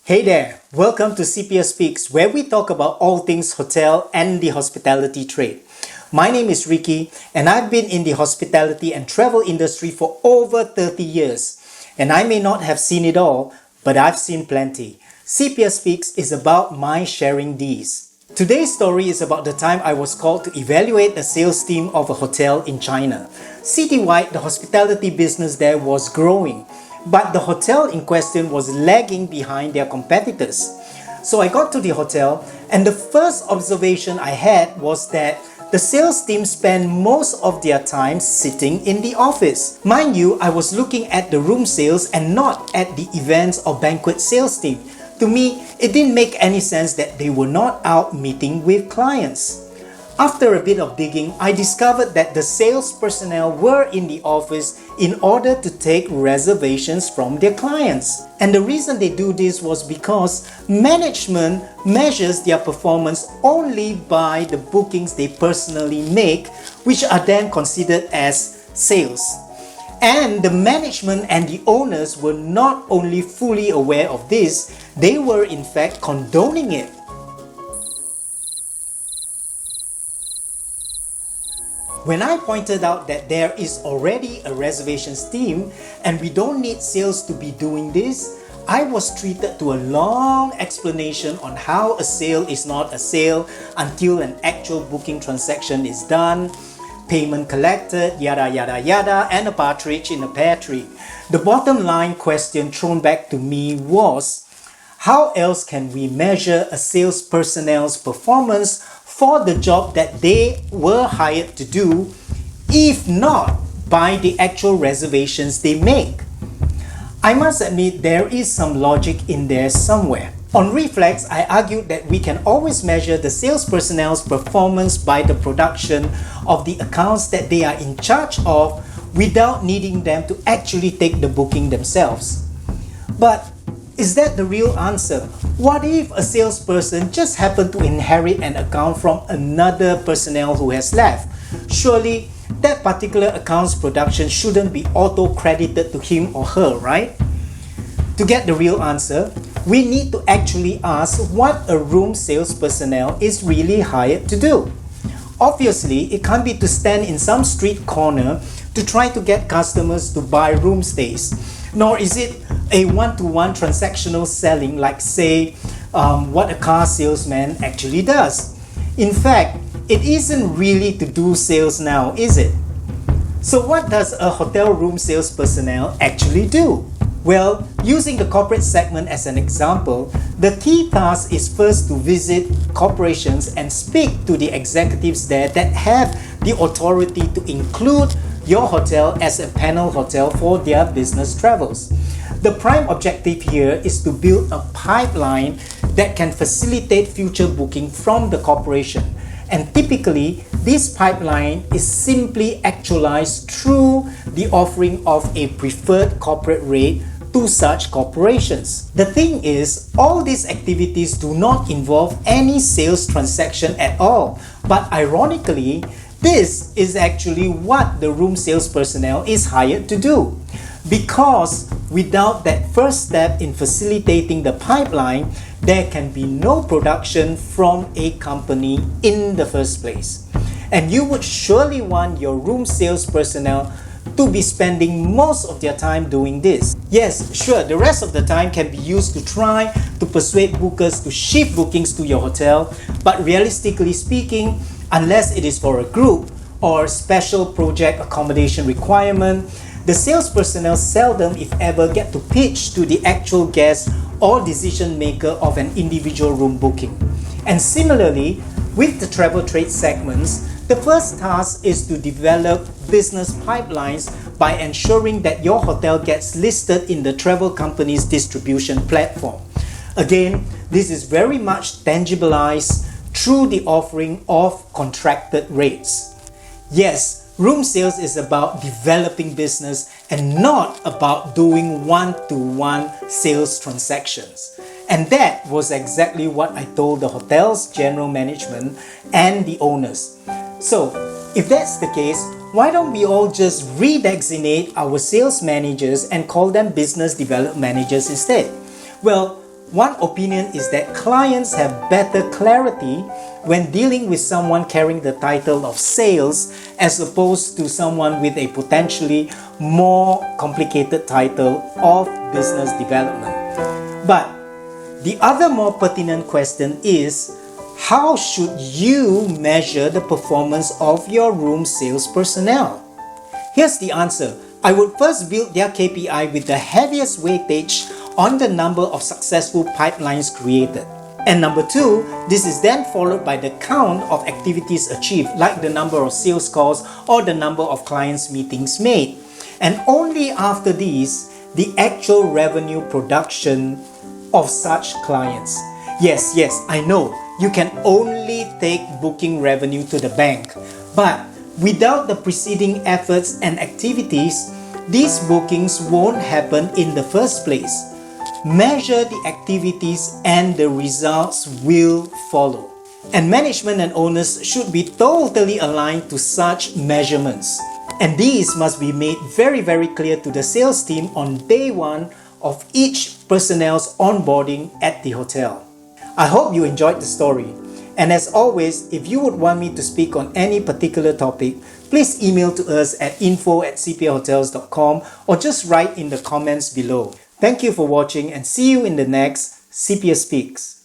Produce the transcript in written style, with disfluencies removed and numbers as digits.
Hey there, welcome to Sepia Speaks, where we talk about all things hotel and the hospitality trade. My name is Ricky, and I've been in the hospitality and travel industry for over 30 years. And I may not have seen it all, but I've seen plenty. Sepia Speaks is about my sharing these. Today's story is about the time I was called to evaluate the sales team of a hotel in China. Citywide, the hospitality business there was growing, but the hotel in question was lagging behind their competitors. So I got to the hotel, and the first observation I had was that the sales team spent most of their time sitting in the office. Mind you, I was looking at the room sales and not at the events or banquet sales team. To me, it didn't make any sense that they were not out meeting with clients. After a bit of digging, I discovered that the sales personnel were in the office in order to take reservations from their clients. And the reason they do this was because management measures their performance only by the bookings they personally make, which are then considered as sales. And the management and the owners were not only fully aware of this, they were in fact condoning it. When I pointed out that there is already a reservations team and we don't need sales to be doing this, I was treated to a long explanation on how a sale is not a sale until an actual booking transaction is done, payment collected, yada yada yada, and a partridge in a pear tree. The bottom line question thrown back to me was, how else can we measure a sales personnel's performance for the job that they were hired to do, if not by the actual reservations they make? I must admit there is some logic in there somewhere. On reflex, I argued that we can always measure the sales personnel's performance by the production of the accounts that they are in charge of without needing them to actually take the booking themselves. But is that the real answer? What if a salesperson just happened to inherit an account from another personnel who has left? Surely that particular account's production shouldn't be auto-credited to him or her, right? To get the real answer, we need to actually ask what a room sales personnel is really hired to do. Obviously, it can't be to stand in some street corner to try to get customers to buy room stays, nor is it a one-to-one transactional selling like, say, what a car salesman actually does. In fact, it isn't really to do sales now, is it? So what does a hotel room sales personnel actually do? Well, using the corporate segment as an example, the key task is first to visit corporations and speak to the executives there that have the authority to include your hotel as a panel hotel for their business travels. The prime objective here is to build a pipeline that can facilitate future booking from the corporation. And typically, this pipeline is simply actualized through the offering of a preferred corporate rate to such corporations. The thing is, all these activities do not involve any sales transaction at all. But ironically, this is actually what the room sales personnel is hired to do. Because without that first step in facilitating the pipeline, there can be no production from a company in the first place. And you would surely want your room sales personnel to be spending most of their time doing this. Yes, sure, the rest of the time can be used to try to persuade bookers to shift bookings to your hotel, but realistically speaking, unless it is for a group or special project accommodation requirement, the sales personnel seldom, if ever, get to pitch to the actual guest or decision maker of an individual room booking. And similarly, with the travel trade segments, the first task is to develop business pipelines by ensuring that your hotel gets listed in the travel company's distribution platform. Again, this is very much tangibilized through the offering of contracted rates. Yes, room sales is about developing business and not about doing one-to-one sales transactions. And that was exactly what I told the hotel's general management and the owners. So, if that's the case, why don't we all just redesignate our sales managers and call them business development managers instead? Well, One opinion is that clients have better clarity when dealing with someone carrying the title of sales as opposed to someone with a potentially more complicated title of business development. But the other more pertinent question is, how should you measure the performance of your room sales personnel? Here's the answer. I would first build their KPI with the heaviest weightage on the number of successful pipelines created. And number two, this is then followed by the count of activities achieved, like the number of sales calls or the number of clients meetings made. And only after these, the actual revenue production of such clients. Yes, I know, you can only take booking revenue to the bank. But without the preceding efforts and activities, these bookings won't happen in the first place. Measure the activities and the results will follow. And management and owners should be totally aligned to such measurements. And these must be made very, very clear to the sales team on day one of each personnel's onboarding at the hotel. I hope you enjoyed the story. And as always, if you would want me to speak on any particular topic, please email to us at info@sepiahotels.com or just write in the comments below. Thank you for watching and see you in the next Sepia Speaks.